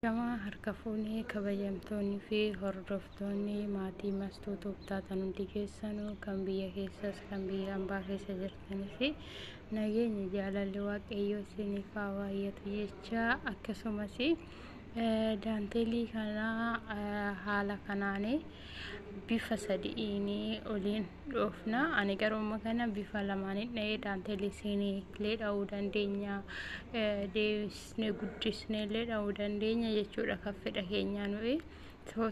Shamaa harka fuunee kabajamtoonni fi hordoftoonni maatii mastuu tooftaatan hundi keessanuu kan biyya keessas kan biyya hambaa keessa jirtanis nageenya jaalalli waaqayyoo isiniif haa baay'atu jecha akkasumas daanteelii kana haala kanaanii bifa sadi'iin oliin dhoofna. Ani garuu kana bifa lamaaniin dha'ee daanteelii isinii illee dha'uu dandeenya, deebisnee guddisnee illee dha'uu dandeenya jechuudha kan fedha keenya nuyi.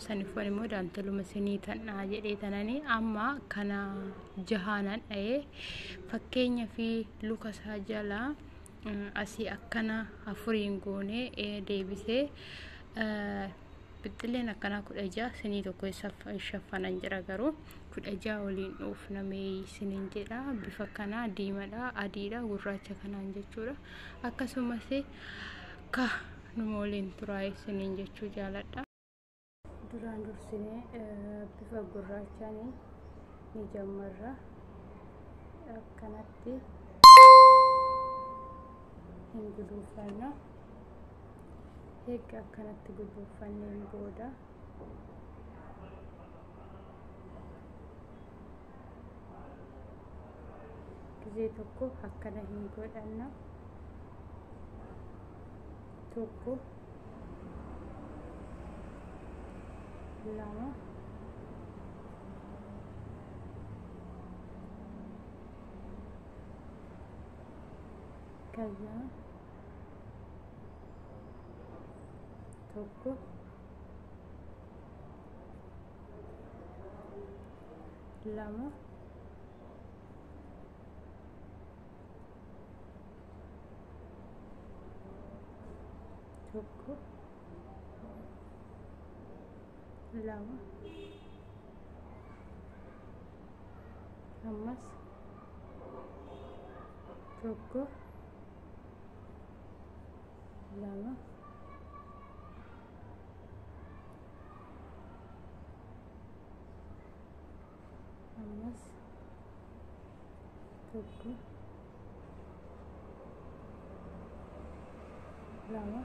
Saniifwan immoo daanteeluma isinii tan'aa jedhee tananii amma kana jahaanan dha'ee fakkeenya fi luka isaa jalaa asii akkana afuriin goonee deebisee bixxileen akkana 16 sinii tokko shaffanan jira garuu 16 waliin dhoofnamee isiniin jedha. Bifa kana diimadha, adiidha, gurraacha kanaan jechuudha. Akkasumas ka numa waliin turaa isiniin jechuu jaaladha. Duraan dursinee bifa gurraachaan ni jammarra akkanatti hin guduufanna. Egaa akkanatti guduufanneen booda gisee tokko akkana hin godhanna. Tokko lama kaza tokko lama tokko lama ammas tokko lama ammas tokko lama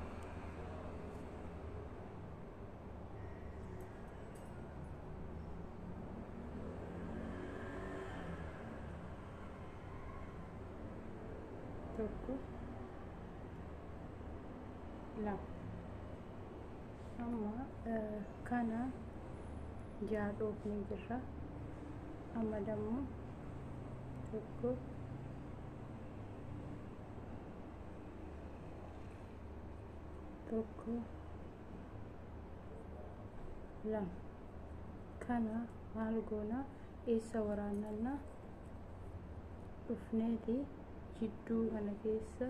tokko lama. Amma kana jaadhoofni jirra. Amma dammoo tokko tokko lama. Kana maal goona eessa waraannanna dhufneeti jidduu kana keessa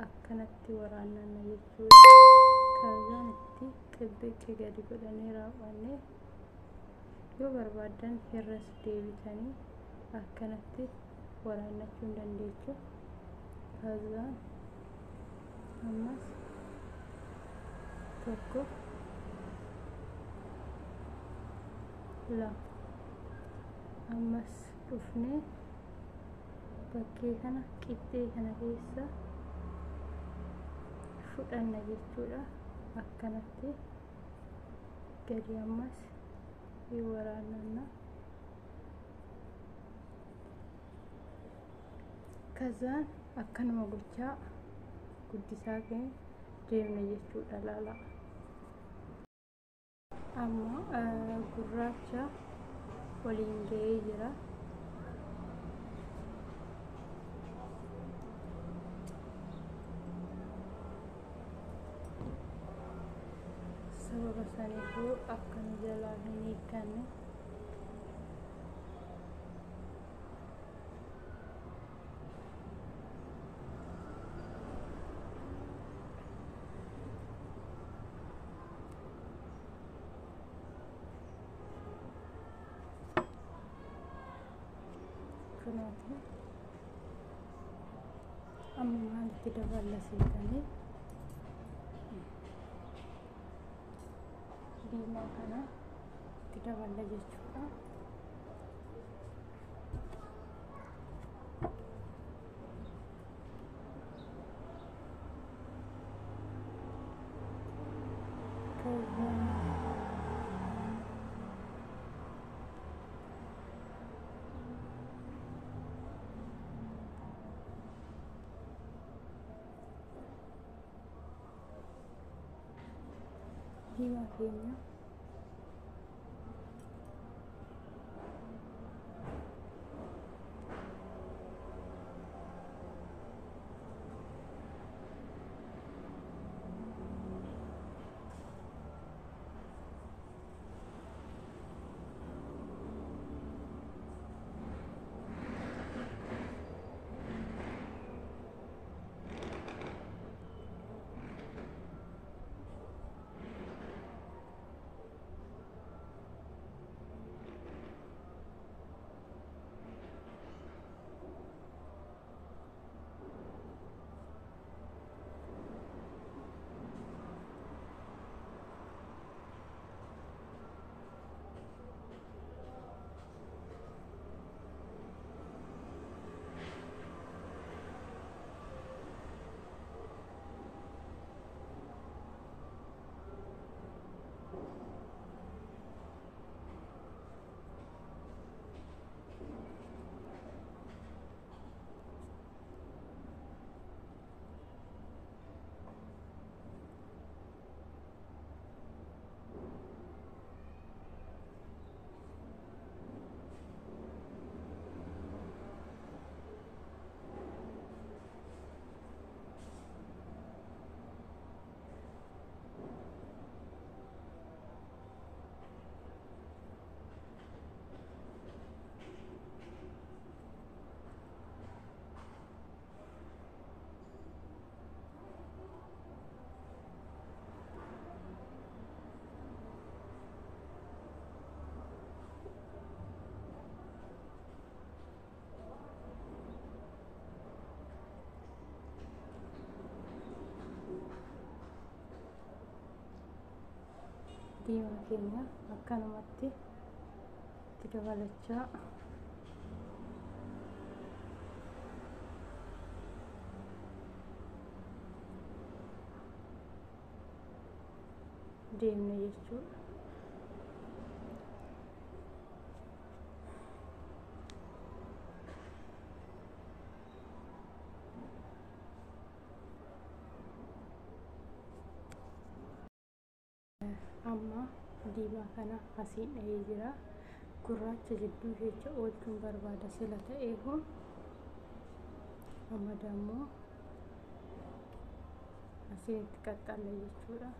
akkanatti waraannanna jechuudha. Kaazaan itti qibbicha gadi godhanii raawwanne yoo barbaadan irras deebitanii akkanatti waraannachuu hin dandeechu. Kaazaan ammas tokko lama. Ammas dhufnee bakkee kana qixxee kana keessa fudhanna jechuudha. Akkanatti gadi ammas waraannanna. Kazaan akkanuma gochaa guddisaa keenya deemna jechuudha. Laala amma gurraacha waliin ga'ee jira. Sababa saniifuu akkana jalaa hin hiikanne. Kanaafuu amma maalitti daballa seetanii diimaa kana itti daballa jechuudha. diimaa keenya akkanumatti itti dabalachaa deemna jechuudha. Amma diimaa kana asiin dhahee jira. Gurraacha jidduu keessa oolchuun barbaada sila ta'eefu amma dammoo asiin itti qaxxaalla jechuudha.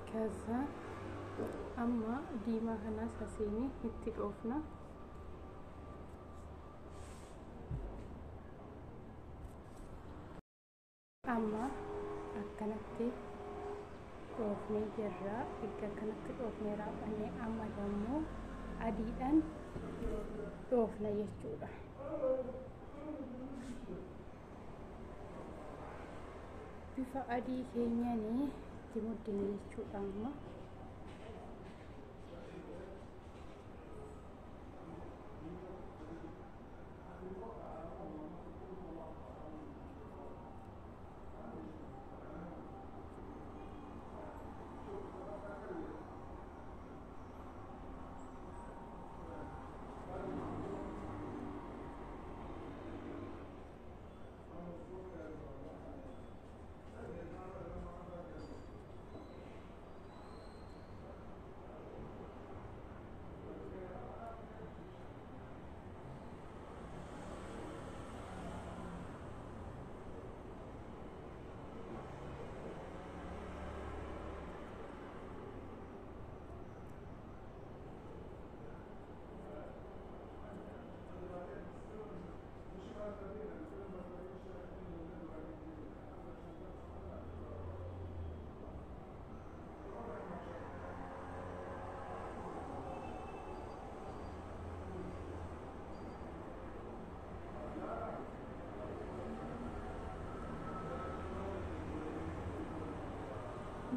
ከዛ አማ ዲማ ሀና ሳሴኒ ይትቆፍና amma akkanatti dhoofnee jirra. Egaa akkanatti dhoofnee raafannee amma immoo adiidhaan dhoofna jechuudha. Bifa adii keenyanii itti muddina jechuudha amma.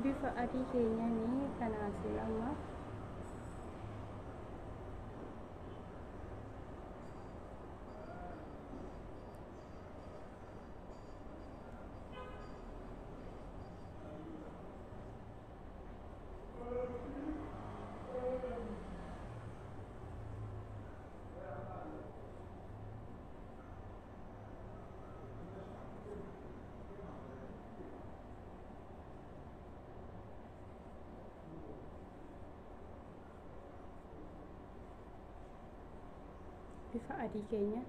Bifa adii keenyanii kanaas amma bifa adii keenya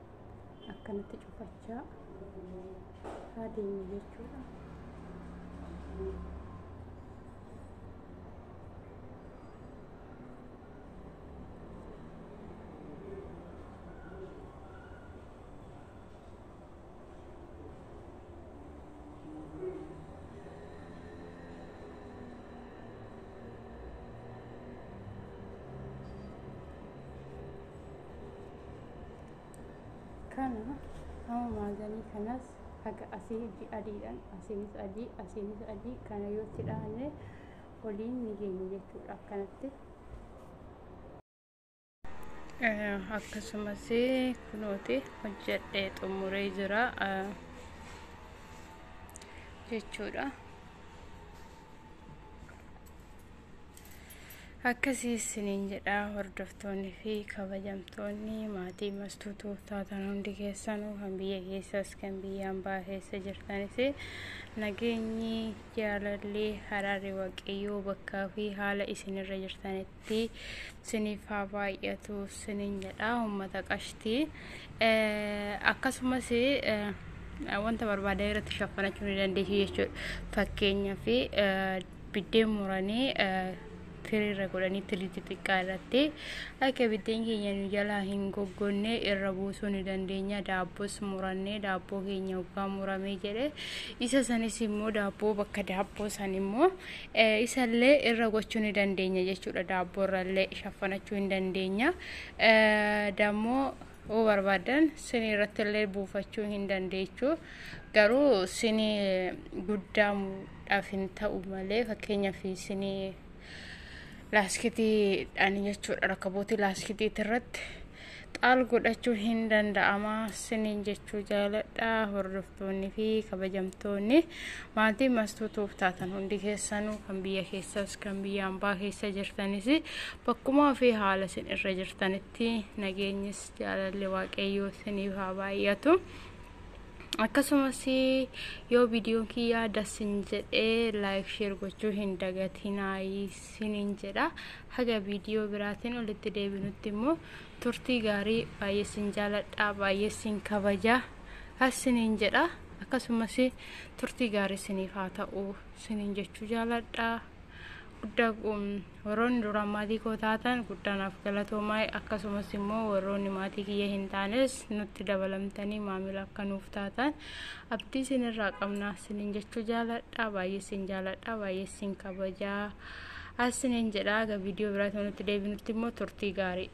akkanatti cufachaa adeemna jechuudha. Kana amma maazanii kanas haga asii adiidhaan asiinis adii kana yoo itti dhaanne waliin ni geenya jechuudha. Akkanatti akkasumas kunooti hojjedhee xumuree jira jechuudha. Akkasii isiniin jedha hordoftoonni fi kabajamtoonni maatii Mastuutuu taatan hundi keessanuu kan biyya keessas kan biyya hambaa keessa jirtanis nageenyi jaalalli hararii waaqayyoo bakkaa fi haala isinirra jirtanitti isiniif haa baay'atu isiniin jedha uummata qashtii. Akkasumas wanta barbaada irratti shaffanachuu ni dandeessu jechuudha. Fakkeenyaaf biddeen muranii firiirra godhanii tiliti xiqqaa irratti akka biddeen keenya nu jalaa hin goggonne irra buusuu ni dandeenya. Daabboos murannee daabboo keenya waggaa muramee jedhe isa sanis immoo daabboo bakka daabboo san immoo isallee irra gochuu ni dandeenya jechuudha. Daabboo irrallee shaffanachuu hin dandeenya. Dammoo oo barbaadan sinii irratti illee buufachuu hin dandeechu. Garuu sinii guddaadhaaf hin ta'u malee fakkeenyaaf sinii laaskitii dhaanii jechuudha. Rakkabooti laaskitii irratti xaal godhachuu hin danda'ama siniin jechuu jaaladha. Hordoftoonni fi kabajamtoonni maatii Mastuutuuf taatan hundi keessanuu kan biyya keessas kan biyya hambaa keessa jirtanis bakkumaa fi haala isin irra jirtanitti nageenyis jaalalli waaqayyoo isiniif haa baay'atu. Akkasumas yoo viidiyoon kiyya dasin jedhee like share gochuu hin dagatinaa isiniin jedha. Haga viidiyoo biraatiin walitti deebinutti immoo turtii gaarii baay'ee isin jaaladha baay'ee isin kabaja isiniin jedha. Akkasumas turtii gaarii isiniif haa ta'u isiniin jechuu jaaladha. guddaa warroonni duraan maatii koo taatan guddaanaaf galatoomaa akkasumas immoo warroonni maatii kiyya hin taanes nutti dabalamtanii maamila akka nuuf taatan abdii isinirraa qabna isiniin jechuu jaaladha baay'ee isin jaaladha baay'ee isin kabajaa asiniin jedha. Viidiyoo biraatti nutti deebinutti immoo turtii gaarii.